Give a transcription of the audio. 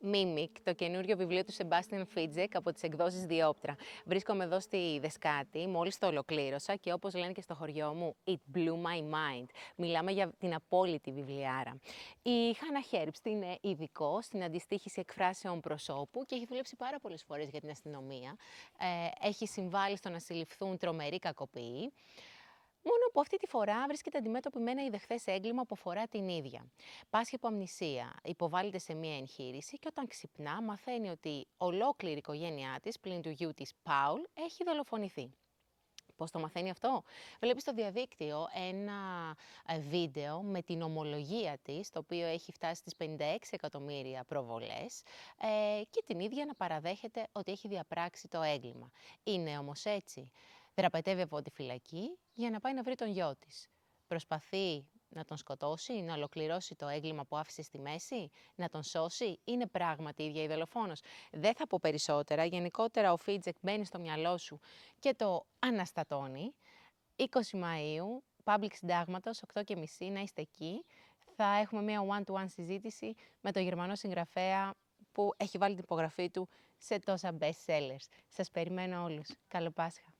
Mimic, το καινούριο βιβλίο του Sebastian Fitzek από τις εκδόσεις Διόπτρα. Βρίσκομαι εδώ στη Δεσκάτη, μόλις το ολοκλήρωσα και όπως λένε και στο χωριό μου, it blew my mind. Μιλάμε για την απόλυτη βιβλιάρα. Η Χάνα Χέρμπστ είναι ειδικό στην αντιστοίχηση εκφράσεων προσώπου και έχει δουλέψει πάρα πολλές φορές για την αστυνομία. Έχει συμβάλει στο να συλληφθούν τρομεροί κακοποιοί. Μόνο που αυτή τη φορά βρίσκεται αντιμέτωπη με ένα ιδεχθές έγκλημα που αφορά την ίδια. Πάσχει από αμνησία, υποβάλλεται σε μία εγχείρηση και όταν ξυπνά μαθαίνει ότι ολόκληρη η οικογένειά της, πλην του γιού της Πάουλ, έχει δολοφονηθεί. Πώς το μαθαίνει αυτό? Βλέπει στο διαδίκτυο ένα βίντεο με την ομολογία της, το οποίο έχει φτάσει στις 56 εκατομμύρια προβολές και την ίδια να παραδέχεται ότι έχει διαπράξει το έγκλημα. Είναι όμως έτσι. Δραπετεύει από τη φυλακή για να πάει να βρει τον γιο της. Προσπαθεί να τον σκοτώσει, να ολοκληρώσει το έγκλημα που άφησε στη μέση, να τον σώσει, είναι πράγματι η ίδια η δολοφόνος. Δεν θα πω περισσότερα, γενικότερα ο Φίτζεκ μπαίνει στο μυαλό σου και το αναστατώνει. 20 Μαΐου, Public Συντάγματος, 8:30, να είστε εκεί. Θα έχουμε μια one-to-one συζήτηση με τον Γερμανό συγγραφέα που έχει βάλει την υπογραφή του σε τόσα best sellers. Σας περιμένω όλους. Καλό Πάσχα!